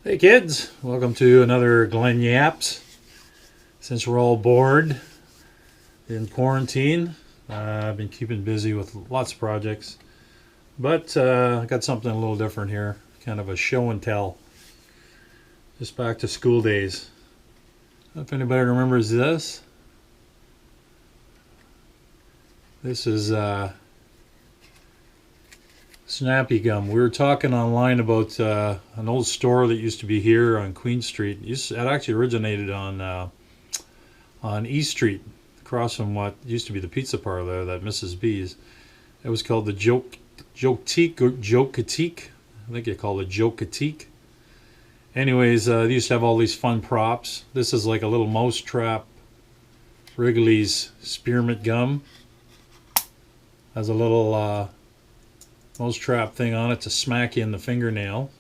Hey kids, welcome to another Glen Yaps. Since we're all bored in quarantine, I've been keeping busy with lots of projects, but I got something a little different here, kind of a show and tell, just back to school days. If anybody remembers this, this is Snappy Gum. We were talking online about an old store that used to be here on Queen Street. It actually originated on E Street, across from what used to be the pizza parlor, that Mrs. B's. It was called the Joketique or Joketique. I think they called it Joketique. Anyways, they used to have all these fun props. This is like a little mousetrap, Wrigley's spearmint gum. Has a little mousetrap thing on it to smack you in the fingernail.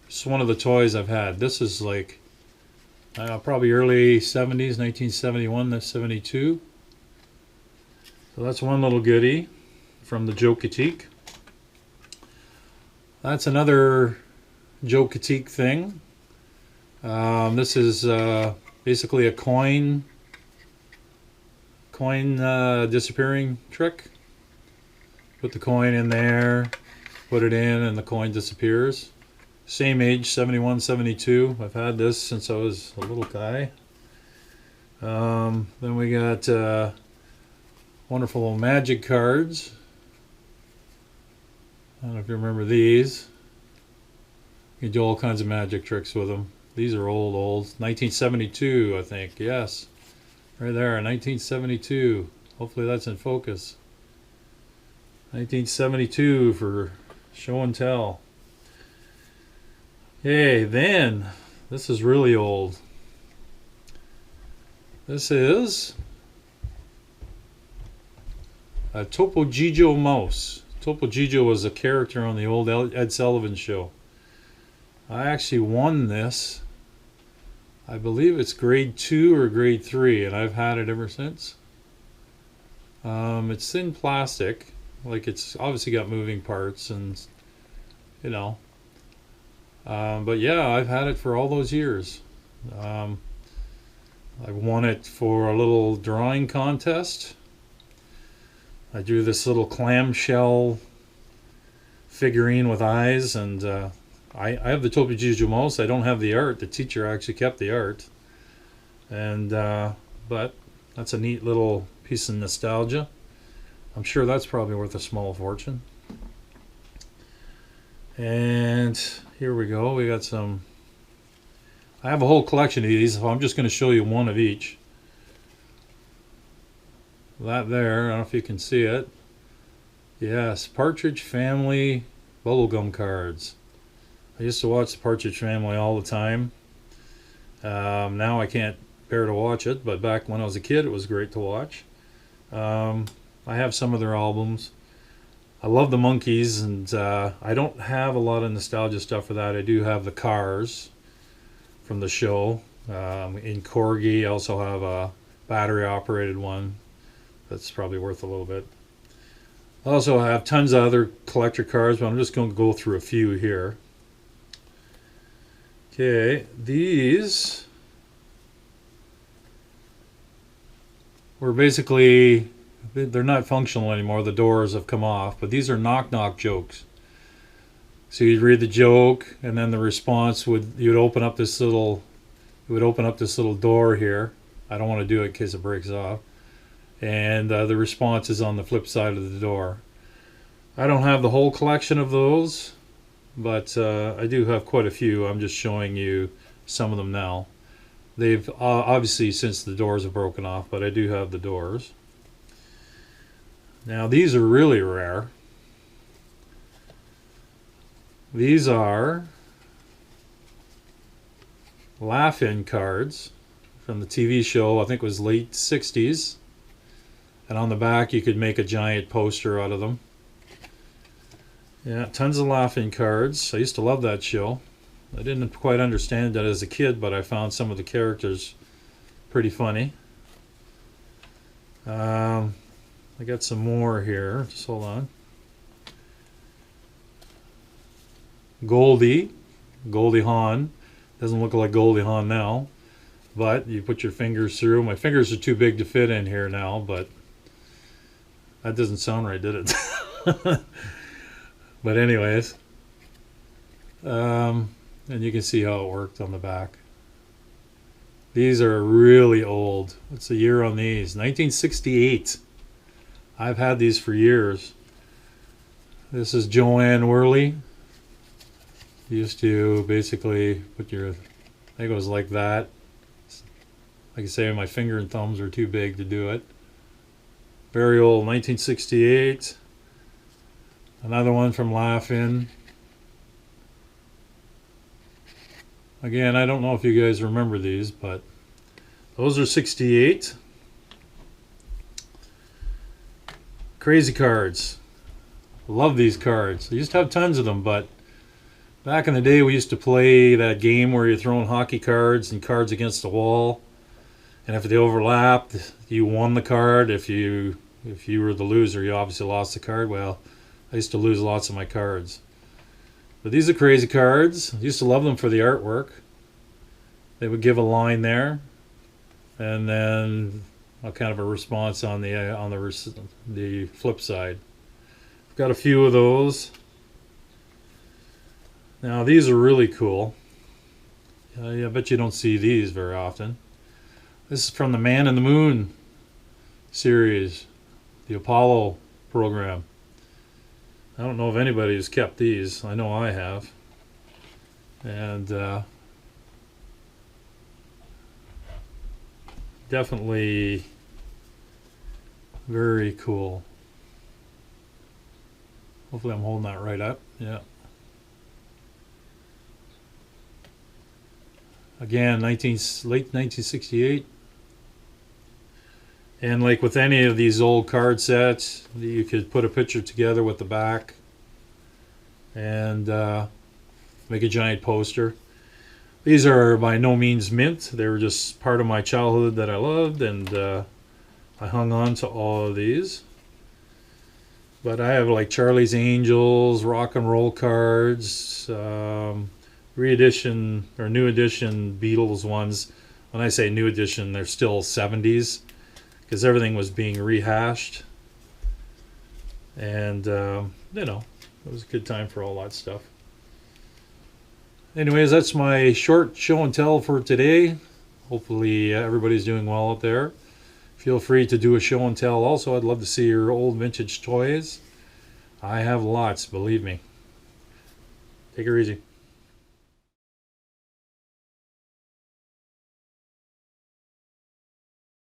It's one of the toys I've had. This is like probably early 70s, 1971 to 72. So that's one little goodie from the Joketique. That's another Joketique thing. This is basically a coin disappearing trick. Put the coin in there, put it in, and the coin disappears. Same age, 71, 72. I've had this since I was a little guy. Then we got wonderful magic cards. I don't know if you remember these. You can do all kinds of magic tricks with them. These are old. 1972, I think. Yes. Right there, 1972. Hopefully that's in focus. 1972 for show and tell. Okay, then, this is really old. This is a Topo Gigio mouse. Topo Gigio was a character on the old Ed Sullivan show. I actually won this. I believe it's grade 2 or grade 3, and I've had it ever since. It's thin plastic. Like, it's obviously got moving parts and, you know. But yeah, I've had it for all those years. I won it for a little drawing contest. I drew this little clamshell figurine with eyes, and I have the Topo Gigio mouse. I don't have the art. The teacher actually kept the art. And but that's a neat little piece of nostalgia. I'm sure that's probably worth a small fortune. And here we go. We got some. I have a whole collection of these, so I'm just going to show you one of each. That there, I don't know if you can see it. Yes, Partridge Family bubblegum cards. I used to watch the Partridge Family all the time. Now I can't bear to watch it, but back when I was a kid, it was great to watch. I have some of their albums. I love the Monkees, and I don't have a lot of nostalgia stuff for that. I do have the Cars from the show. In Corgi, I also have a battery-operated one that's probably worth a little bit. I also have tons of other collector cars, but I'm just going to go through a few here. Okay, these were basically... They're not functional anymore. The doors have come off, but these are knock-knock jokes. So you'd read the joke, and then the response you'd open up this little door here. I don't want to do it in case it breaks off. And the response is on the flip side of the door. I don't have the whole collection of those, but I do have quite a few. I'm just showing you some of them now. They've obviously since the doors have broken off, but I do have the doors. Now these are really rare. These are laugh-in cards from the TV show. I think it was late 60s. And on the back you could make a giant poster out of them. Yeah, tons of laugh-in cards. I used to love that show. I didn't quite understand that as a kid, but I found some of the characters pretty funny. I got some more here. Just hold on. Goldie Hawn. Doesn't look like Goldie Hawn now, but you put your fingers through. My fingers are too big to fit in here now, but that doesn't sound right, did it? But anyways, and you can see how it worked on the back. These are really old. What's the year on these? 1968. I've had these for years. This is Joanne Worley. You used to basically put your, I think it was like that. Like I say, my finger and thumbs are too big to do it. Very old, 1968. Another one from Laugh-In. Again, I don't know if you guys remember these, but those are 68. Crazy cards. Love these cards. I used to have tons of them, but back in the day we used to play that game where you're throwing hockey cards and cards against the wall. And if they overlapped, you won the card. If you were the loser, you obviously lost the card. Well, I used to lose lots of my cards. But these are crazy cards. I used to love them for the artwork. They would give a line there, and then a kind of a response on the flip side. I've got a few of those. Now these are really cool. I bet you don't see these very often. This is from the Man in the Moon series, the Apollo program. I don't know if anybody has kept these. I know I have. And definitely very cool. Hopefully I'm holding that right up. Yeah. Again, late 1968. And like with any of these old card sets, you could put a picture together with the back and make a giant poster. These are by no means mint. They were just part of my childhood that I loved, and I hung on to all of these. But I have like Charlie's Angels, rock and roll cards, re-edition or new edition Beatles ones. When I say new edition, they're still 70s. Because everything was being rehashed, and you know, it was a good time for all that stuff. Anyways, that's my short show and tell for today. Hopefully everybody's doing well out there. Feel free to do a show and tell also. I'd love to see your old vintage toys. I have lots, believe me. Take it easy.